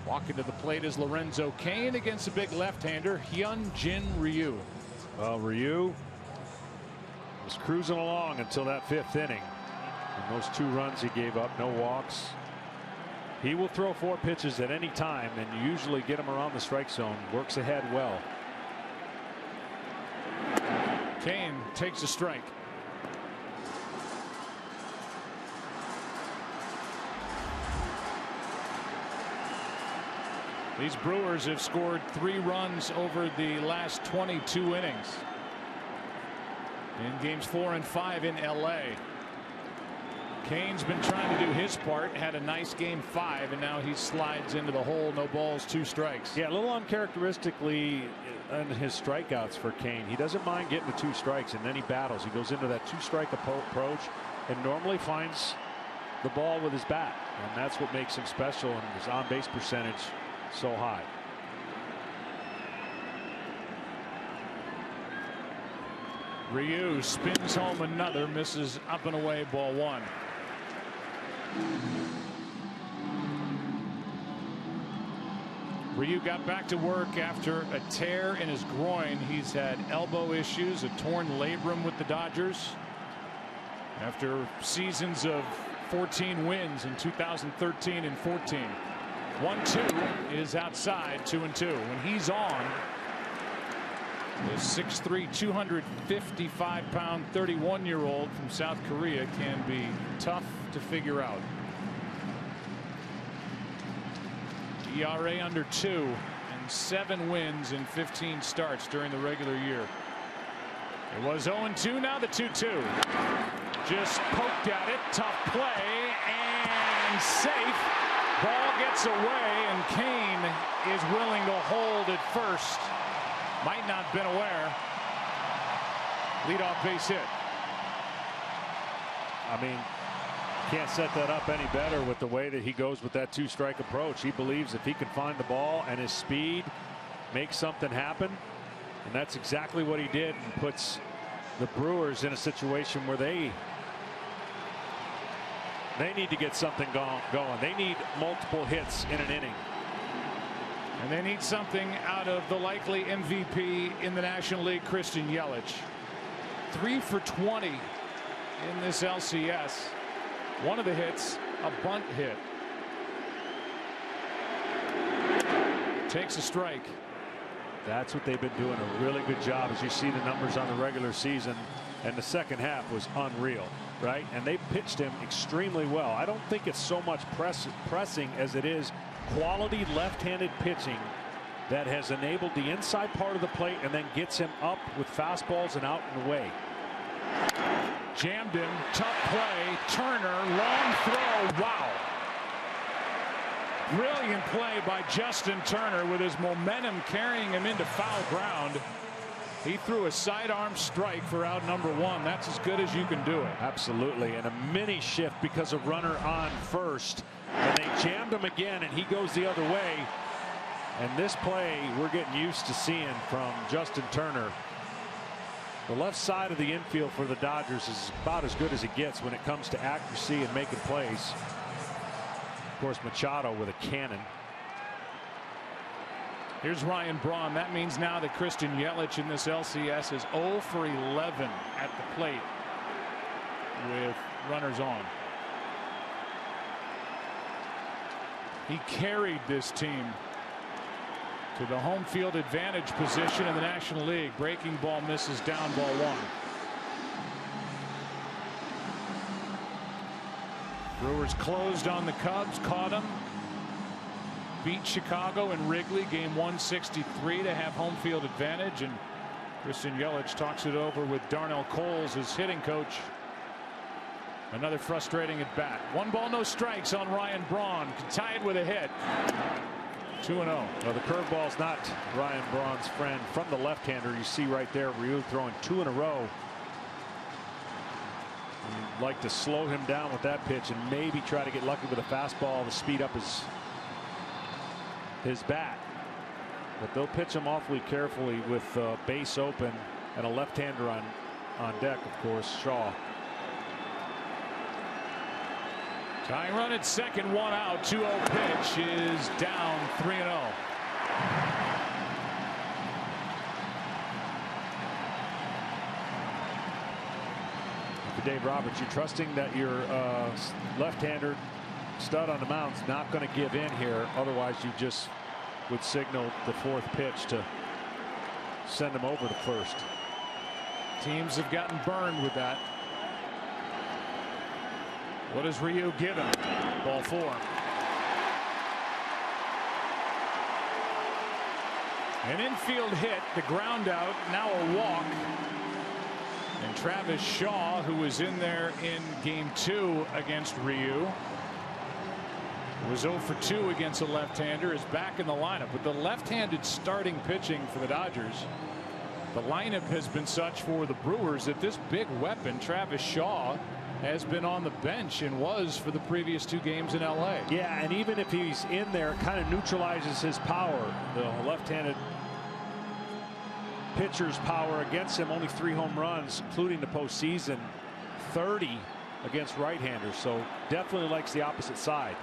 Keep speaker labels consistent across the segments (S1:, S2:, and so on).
S1: Walking to the plate is Lorenzo Cain against a big left-hander, Hyun-Jin Ryu.
S2: Well, Ryu was cruising along until that 5th inning. And those 2 runs he gave up, no walks. He will throw 4 pitches at any time and usually get him around the strike zone. Works ahead well.
S1: Cain takes a strike. These Brewers have scored 3 runs over the last 22 innings in games 4 and 5 in LA. Cain's been trying to do his part, had a nice game 5, and now he slides into the hole. No balls, 2 strikes.
S2: Yeah, a little uncharacteristically in his strikeouts for Cain. He doesn't mind getting the 2 strikes, and then he battles. He goes into that 2-strike approach and normally finds the ball with his bat, and that's what makes him special, and his on-base percentage so high.
S1: Ryu spins home another, misses up and away, ball 1. Ryu got back to work after a tear in his groin. He's had elbow issues, a torn labrum with the Dodgers after seasons of 14 wins in 2013 and 14. 1-2 is outside, 2-2. When he's on, the 6'3", 255-pound, 31-year-old from South Korea can be tough to figure out. ERA under 2 and 7 wins in 15 starts during the regular year. It was 0-2, now the 2-2. Just poked at it, tough play, and safe. Ball gets away, and Cain is willing to hold at first. Might not have been aware. Leadoff base hit.
S2: I mean, can't set that up any better with the way that he goes with that 2-strike approach. He believes if he can find the ball and his speed makes something happen, and that's exactly what he did, and puts the Brewers in a situation where they need to get something going. They need multiple hits in an inning.
S1: And they need something out of the likely MVP in the National League, Christian Yelich. 3 for 20 in this LCS. One of the hits, a bunt hit. Takes a strike.
S2: That's what they've been doing a really good job, as you see the numbers on the regular season, and the second half was unreal, right? And they pitched him extremely well. I don't think it's so much pressing as it is quality left-handed pitching that has enabled the inside part of the plate and then gets him up with fastballs and out and away.
S1: Jammed him, tough play, Turner, long throw, wow. Brilliant play by Justin Turner with his momentum carrying him into foul ground. He threw a sidearm strike for out number 1. That's as good as you can do it.
S2: Absolutely, and a mini shift because of runner on first, and they jammed him again, and he goes the other way. And this play we're getting used to seeing from Justin Turner. The left side of the infield for the Dodgers is about as good as it gets when it comes to accuracy and making plays. Of course, Machado with a cannon.
S1: Here's Ryan Braun. That means now that Christian Yelich in this LCS is 0 for 11 at the plate with runners on. He carried this team to the home field advantage position in the National League. Breaking ball misses, down, ball 1. Brewers closed on the Cubs, caught them, beat Chicago in Wrigley, game 163 to have home field advantage, and Christian Yelich talks it over with Darnell Coles, his hitting coach. Another frustrating at bat. 1 ball, no strikes on Ryan Braun, tied with a hit. 2-0.
S2: Well, the curveball's not Ryan Braun's friend. From the left-hander, you see right there, Ryu throwing 2 in a row. You'd like to slow him down with that pitch and maybe try to get lucky with a fastball to speed up his bat. But they'll pitch him awfully carefully with base open and a left-hander on deck, of course, Shaw.
S1: Tying run at second, 1 out, 2-0 pitch is down 3-0.
S2: For Dave Roberts, you're trusting that your left-hander stud on the mound's not going to give in here. Otherwise, you just would signal the fourth pitch to send him over to first.
S1: Teams have gotten burned with that. What does Ryu give him? Ball 4. An infield hit, the ground out, now a walk. And Travis Shaw, who was in there in game 2 against Ryu, was 0 for 2 against a left-hander, is back in the lineup. With the left-handed starting pitching for the Dodgers, the lineup has been such for the Brewers that this big weapon, Travis Shaw, has been on the bench and was for the previous 2 games in LA.
S2: Yeah, and even if he's in there, it kind of neutralizes his power. The left-handed pitcher's power against him, only 3 home runs, including the postseason, 30 against right-handers. So definitely likes the opposite side.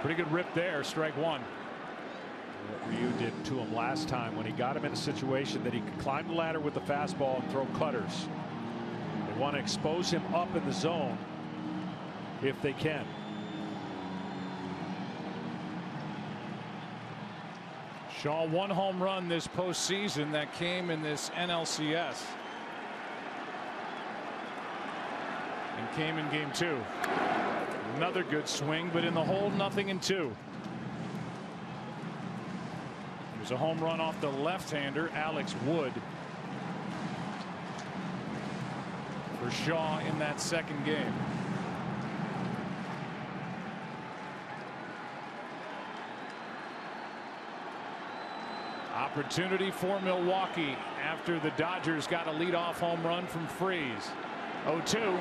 S1: Pretty good rip there, strike 1.
S2: What Ryu did to him last time when he got him in a situation that he could climb the ladder with the fastball and throw cutters. They want to expose him up in the zone if they can.
S1: Shaw 1 home run this postseason that came in this NLCS. And came in game 2. Another good swing, but in the hole, nothing in 2. There's a home run off the left-hander, Alex Wood, for Shaw in that second game. Opportunity for Milwaukee after the Dodgers got a leadoff home run from Freese. 0-2.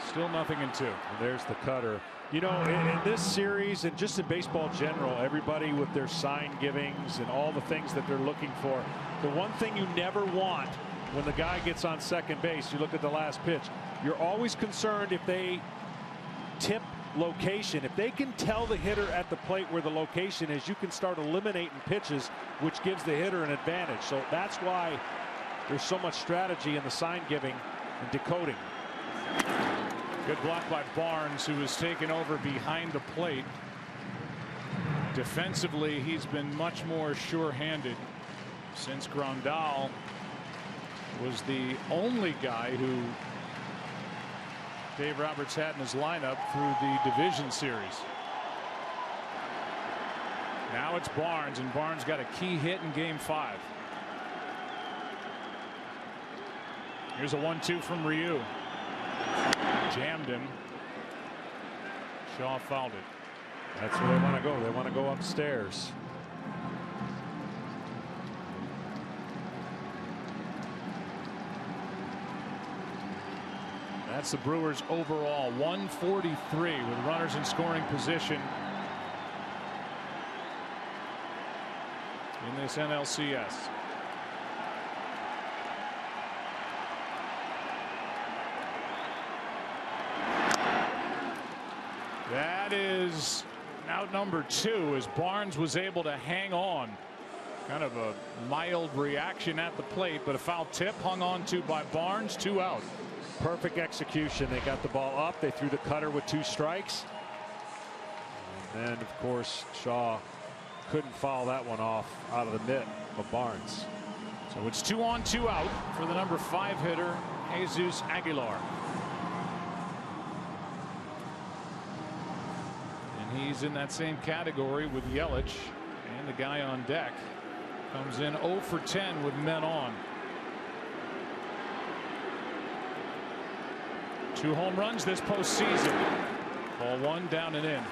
S1: Still nothing in 2.
S2: And there's the cutter. You know, in this series and just in baseball in general, everybody with their sign givings and all the things that they're looking for, the one thing you never want when the guy gets on second base, you look at the last pitch, you're always concerned if they tip location. If they can tell the hitter at the plate where the location is, you can start eliminating pitches, which gives the hitter an advantage. So that's why there's so much strategy in the sign giving and decoding.
S1: Good block by Barnes, who was taken over behind the plate. Defensively, he's been much more sure-handed since Grandal was the only guy who Dave Roberts had in his lineup through the division series. Now it's Barnes, and Barnes got a key hit in game 5. Here's a 1-2 from Ryu. Jammed him. Shaw fouled it.
S2: That's where they want to go. They want to go upstairs.
S1: That's the Brewers overall, 143 with runners in scoring position in this NLCS. That is out number 2 as Barnes was able to hang on. Kind of a mild reaction at the plate, but a foul tip hung on to by Barnes. 2 out.
S2: Perfect execution. They got the ball up. They threw the cutter with 2 strikes. And then, of course, Shaw couldn't foul that one off out of the mitt of Barnes.
S1: So it's 2 on 2 out for the number 5 hitter, Jesus Aguilar. And he's in that same category with Yelich, and the guy on deck comes in 0 for 10 with men on. 2 home runs this postseason. Ball 1 down and in.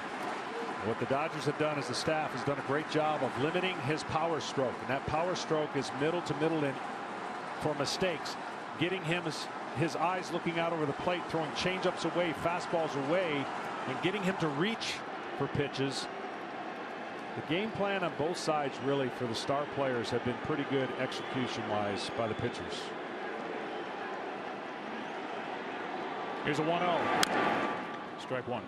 S2: What the Dodgers have done as the staff has done a great job of limiting his power stroke, and that power stroke is middle to middle in for mistakes, getting him his eyes looking out over the plate, throwing changeups away, fastballs away, and getting him to reach for pitches. The game plan on both sides really for the star players have been pretty good execution wise by the pitchers. Here's a 1-0.
S1: Strike 1.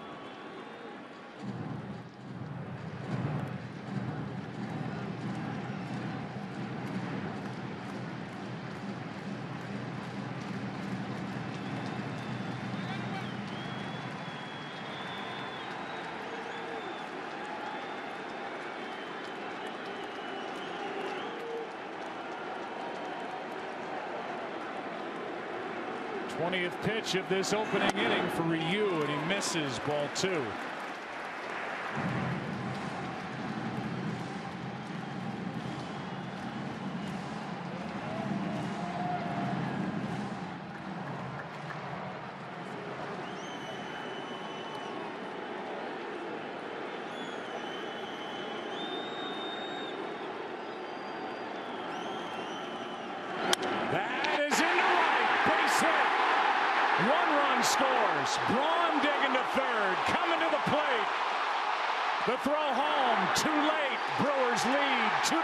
S1: 20th pitch of this opening inning for Ryu, and he misses, ball 2. Scores. Braun digging to third, coming to the plate. The throw home, too late. Brewers lead 2-1.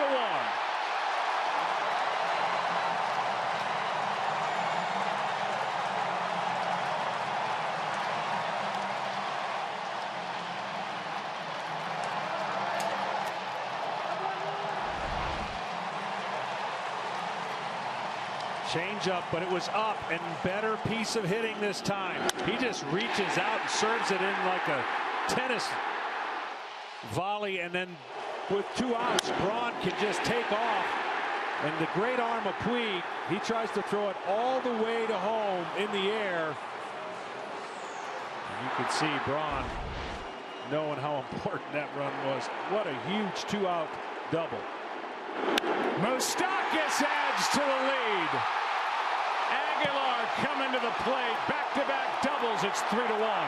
S2: Change up, but it was up, and better piece of hitting this time. He just reaches out and serves it in like a tennis volley, and then with 2 outs, Braun can just take off. And the great arm of Puig, he tries to throw it all the way to home in the air. And you can see Braun knowing how important that run was. What a huge 2-out double.
S1: Moustakas adds to the lead. Aguilar coming to the plate. Back-to-back doubles. It's 3-1.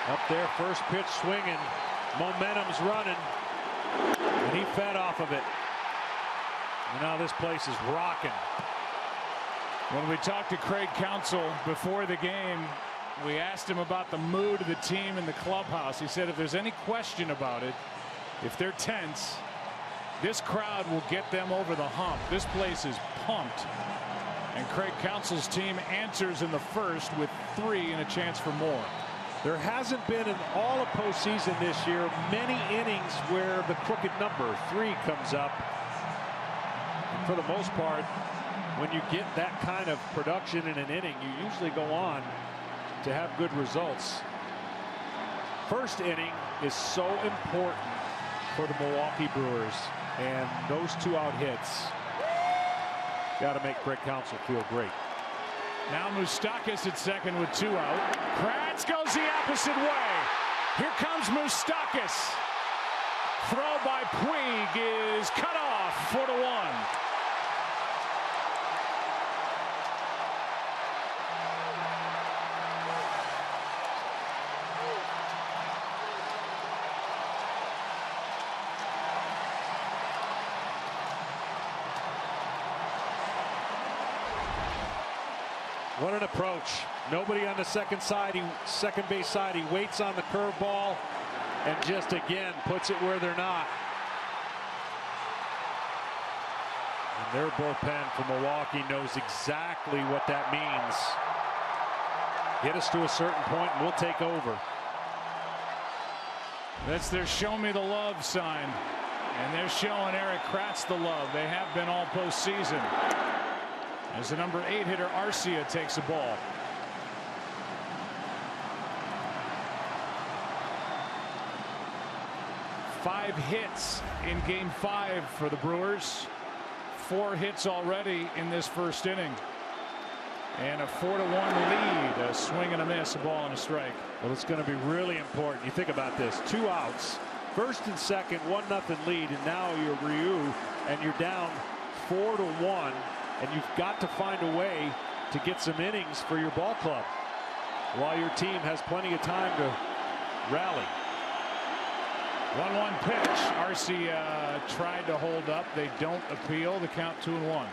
S2: Up there, first pitch swinging, momentum's running, and he fed off of it. And now this place is rocking.
S1: When we talked to Craig Counsell before the game, we asked him about the mood of the team in the clubhouse. He said if there's any question about it, if they're tense, this crowd will get them over the hump. This place is pumped. And Craig Counsell's team answers in the first with 3 and a chance for more.
S2: There hasn't been in all of postseason this year many innings where the crooked number 3 comes up. And for the most part, when you get that kind of production in an inning, you usually go on to have good results. First inning is so important for the Milwaukee Brewers, and those 2-out hits got to make Craig Counsell feel great.
S1: Now Moustakas at second with 2 out. Kratz goes the opposite way. Here comes Moustakas. Throw by Puig is cut off. 4-1.
S2: What an approach. Nobody on the second base side. He waits on the curveball and just again puts it where they're not. And their bullpen from Milwaukee knows exactly what that means. Get us to a certain point and we'll take over.
S1: That's their show me the love sign. And they're showing Erik Kratz the love. They have been all postseason. As the number 8 hitter Arcia takes the ball. Five hits in game 5 for the Brewers. 4 hits already in this first inning. And a 4-1 lead. A swing and a miss, a ball and a strike.
S2: Well, it's going to be really important. You think about this. 2 outs. First and second, 1-0 lead. And now you're Ryu and you're down 4-1. And you've got to find a way to get some innings for your ball club while your team has plenty of time to rally.
S1: 1-1 pitch. Arcia tried to hold up. They don't appeal. The count 2-1.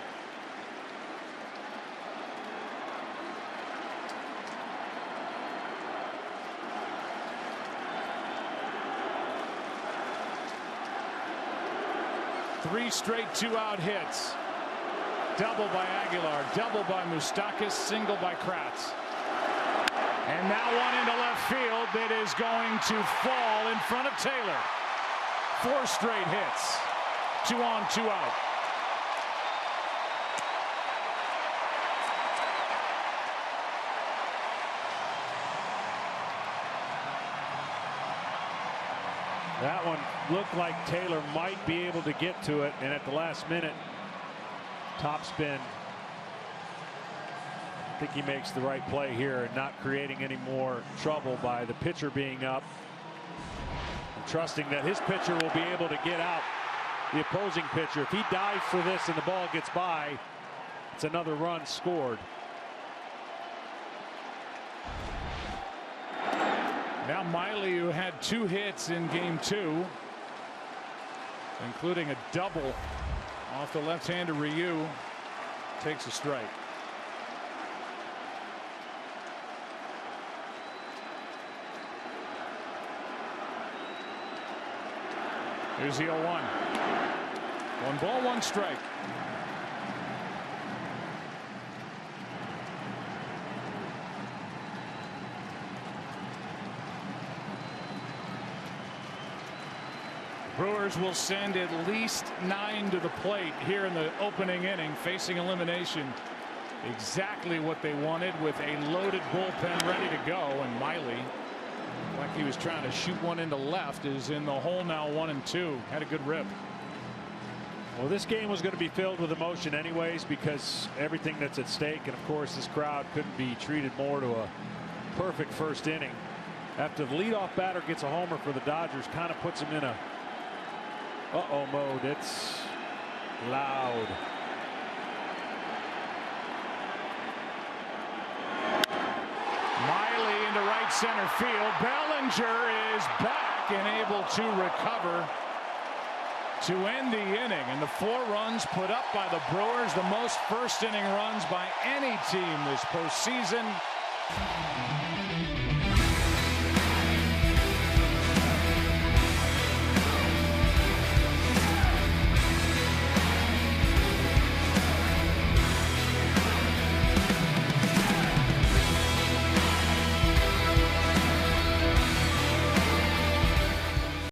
S1: Three straight 2-out hits. Double by Aguilar, double by Moustakas, single by Kratz. And now one into left field that is going to fall in front of Taylor. 4 straight hits. 2 on, 2 out.
S2: That one looked like Taylor might be able to get to it, and at the last minute, topspin. I think he makes the right play here and not creating any more trouble by the pitcher being up. And trusting that his pitcher will be able to get out the opposing pitcher. If he dives for this and the ball gets by, it's another run scored.
S1: Now Miley, who had 2 hits in game 2, including a double off the left-hander Ryu, takes a strike. Here's the 0-1. 1 ball, 1 strike. Brewers will send at least 9 to the plate here in the opening inning, facing elimination. Exactly what they wanted, with a loaded bullpen ready to go. And Miley, like he was trying to shoot one into left, is in the hole now, 1-2. Had a good rip.
S2: Well, this game was going to be filled with emotion anyways, because everything that's at stake, and of course this crowd couldn't be treated more to a perfect first inning. After the leadoff batter gets a homer for the Dodgers, kind of puts him in a uh-oh mode. It's loud.
S1: Miley into right center field. Bellinger is back and able to recover to end the inning. And the 4 runs put up by the Brewers, the most first inning runs by any team this postseason.